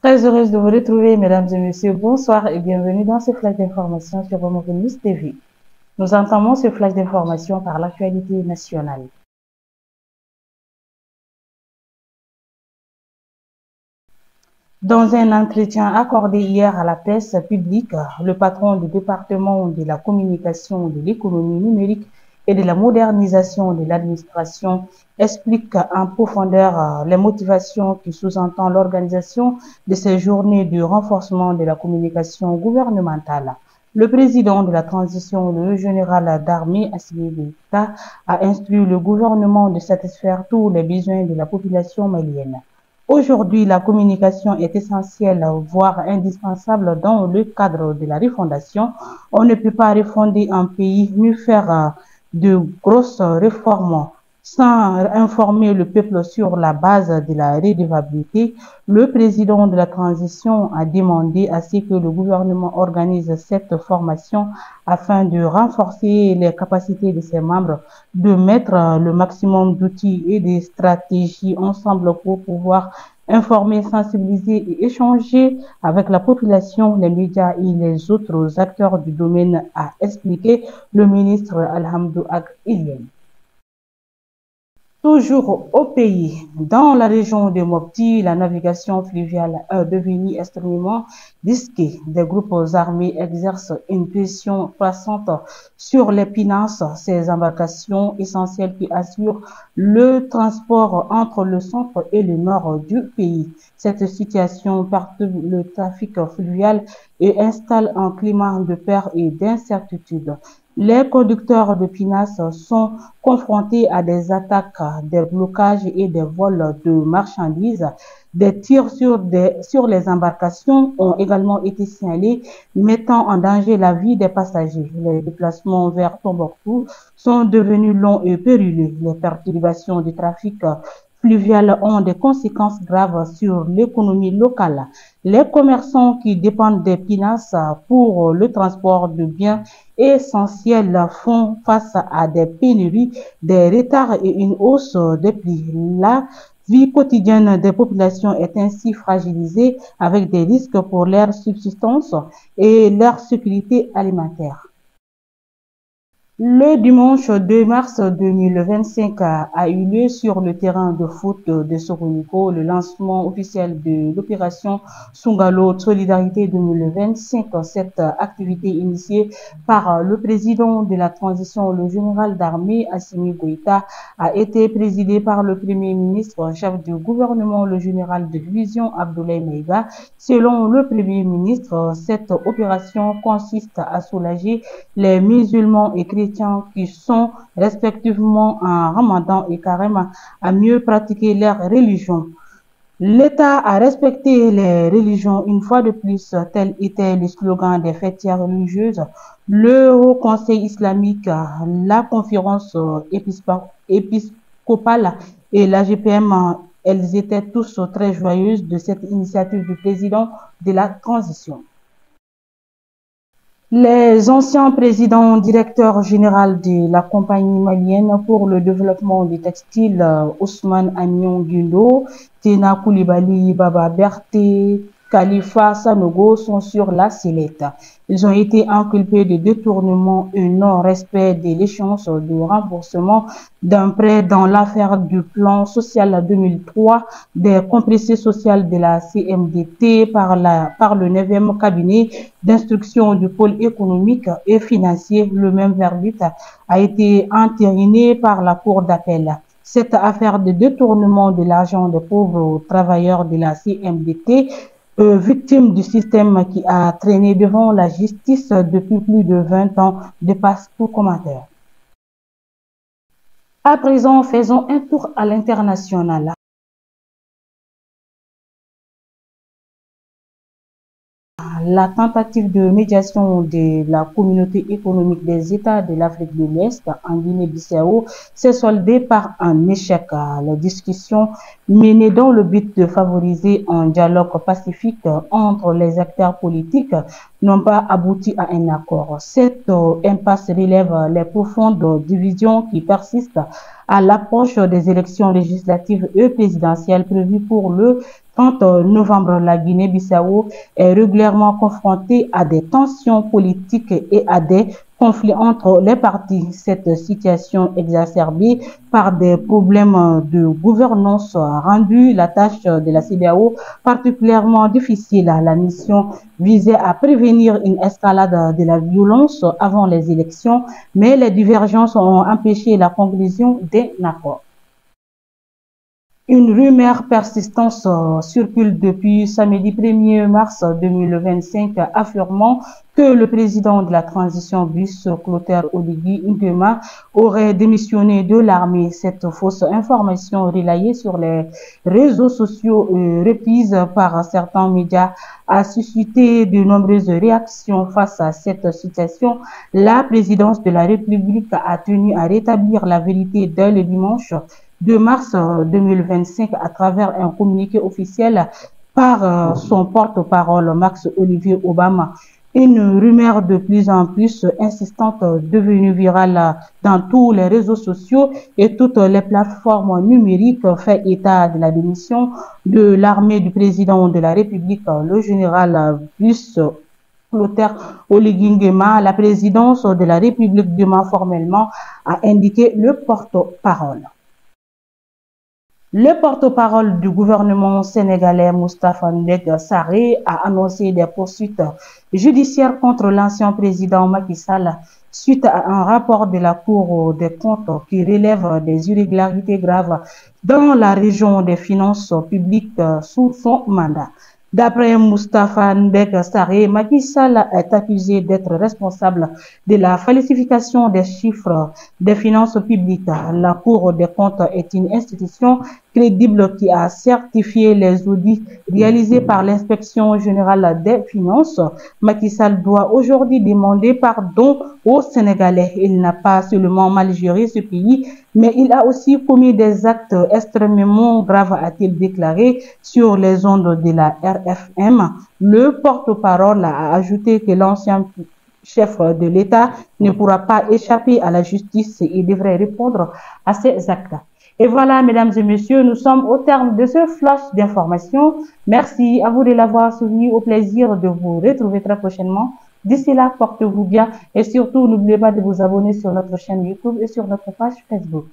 Très heureuse de vous retrouver, mesdames et messieurs. Bonsoir et bienvenue dans ce flash d'information sur Romovo News TV. Nous entamons ce flash d'information par l'actualité nationale. Dans un entretien accordé hier à la presse publique, le patron du département de la communication, de l'économie numérique et de la modernisation de l'administration explique en profondeur les motivations qui sous-entendent l'organisation de ces journées de renforcement de la communication gouvernementale. Le président de la transition, le général d'armée Assimi Goïta, a instruit le gouvernement de satisfaire tous les besoins de la population malienne. Aujourd'hui, la communication est essentielle, voire indispensable dans le cadre de la refondation. On ne peut pas refonder un pays ni faire de grosses réformes sans informer le peuple sur la base de la redevabilité. Le président de la transition a demandé à ce que le gouvernement organise cette formation afin de renforcer les capacités de ses membres, de mettre le maximum d'outils et de stratégies ensemble pour pouvoir informer, sensibiliser et échanger avec la population, les médias et les autres acteurs du domaine, a expliqué le ministre Alhamdou Ag Ilien. Toujours au pays, dans la région de Mopti, la navigation fluviale est devenue extrêmement risquée. Des groupes armés exercent une pression croissante sur les finances, ces embarcations essentielles qui assurent le transport entre le centre et le nord du pays. Cette situation perturbe le trafic fluvial et installe un climat de peur et d'incertitude. Les conducteurs de pinasses sont confrontés à des attaques, des blocages et des vols de marchandises. Des tirs sur les embarcations ont également été signalés, mettant en danger la vie des passagers. Les déplacements vers Tombouctou sont devenus longs et périlleux. Les perturbations du trafic fluviales ont des conséquences graves sur l'économie locale. Les commerçants qui dépendent des pinasses pour le transport de biens essentiels font face à des pénuries, des retards et une hausse des prix. La vie quotidienne des populations est ainsi fragilisée avec des risques pour leur subsistance et leur sécurité alimentaire. Le dimanche 2 mars 2025 a eu lieu sur le terrain de foot de Soroniko le lancement officiel de l'opération Sungalo Solidarité 2025. Cette activité initiée par le président de la transition, le général d'armée Assimi Goïta, a été présidée par le premier ministre, chef du gouvernement, le général de division Abdoulaye Maïga. Selon le premier ministre, cette opération consiste à soulager les musulmans et chrétiens qui sont respectivement en Ramadan et carême à mieux pratiquer leur religion. L'État a respecté les religions une fois de plus, tel était le slogan des fêtières religieuses. Le Haut Conseil islamique, la conférence épiscopale et la GPM, elles étaient tous très joyeuses de cette initiative du président de la transition. Les anciens présidents directeurs généraux de la compagnie malienne pour le développement du textile, Ousmane Agnon Guindo, Tena Koulibaly, Baba Berté, Khalifa Sanogo sont sur la sellette. Ils ont été inculpés de détournement et non-respect de l'échéance de remboursement d'un prêt dans l'affaire du plan social 2003 des compressés sociales de la CMDT par le 9e cabinet d'instruction du pôle économique et financier. Le même verdict a été entériné par la Cour d'appel. Cette affaire de détournement de l'argent des pauvres travailleurs de la CMDT, victime du système qui a traîné devant la justice depuis plus de 20 ans, dépasse tout commentaire. À présent, faisons un tour à l'international. La tentative de médiation de la communauté économique des États de l'Afrique de l'Ouest en Guinée-Bissau s'est soldée par un échec. Les discussions menées dans le but de favoriser un dialogue pacifique entre les acteurs politiques n'ont pas abouti à un accord. Cette impasse relève les profondes divisions qui persistent à l'approche des élections législatives et présidentielles prévues pour le 30 novembre, la Guinée-Bissau est régulièrement confrontée à des tensions politiques et à des conflits entre les partis. Cette situation exacerbée par des problèmes de gouvernance a rendu la tâche de la CEDEAO particulièrement difficile. La mission visait à prévenir une escalade de la violence avant les élections, mais les divergences ont empêché la conclusion d'un accord. Une rumeur persistante circule depuis samedi 1er mars 2025 affirmant que le président de la transition russe, Clotaire Oligui Nguema, aurait démissionné de l'armée. Cette fausse information relayée sur les réseaux sociaux et reprise par certains médias a suscité de nombreuses réactions. Face à cette situation, la présidence de la République a tenu à rétablir la vérité dès le dimanche 2 mars 2025 à travers un communiqué officiel par son porte-parole Max Olivier Obama. Une rumeur de plus en plus insistante devenue virale dans tous les réseaux sociaux et toutes les plateformes numériques fait état de la démission de l'armée du président de la République, le général russe Clotaire Oligui Nguema. La présidence de la République demain formellement, a indiqué le porte-parole. Le porte-parole du gouvernement sénégalais, Moustapha Ndeg Sarré, a annoncé des poursuites judiciaires contre l'ancien président Macky Sall suite à un rapport de la Cour des comptes qui relève des irrégularités graves dans la région des finances publiques sous son mandat. D'après Moustapha Ndeg Sarré, Macky Sall est accusé d'être responsable de la falsification des chiffres des finances publiques. La Cour des comptes est une institution crédible qui a certifié les audits réalisés par l'inspection générale des finances. Macky Sall doit aujourd'hui demander pardon aux Sénégalais. Il n'a pas seulement mal géré ce pays, mais il a aussi commis des actes extrêmement graves, a-t-il déclaré sur les ondes de la RFM. Le porte-parole a ajouté que l'ancien chef de l'État ne pourra pas échapper à la justice et devrait répondre à ses actes. Et voilà, mesdames et messieurs, nous sommes au terme de ce flash d'informations. Merci à vous de l'avoir suivi. Au plaisir de vous retrouver très prochainement. D'ici là, portez-vous bien et surtout, n'oubliez pas de vous abonner sur notre chaîne YouTube et sur notre page Facebook.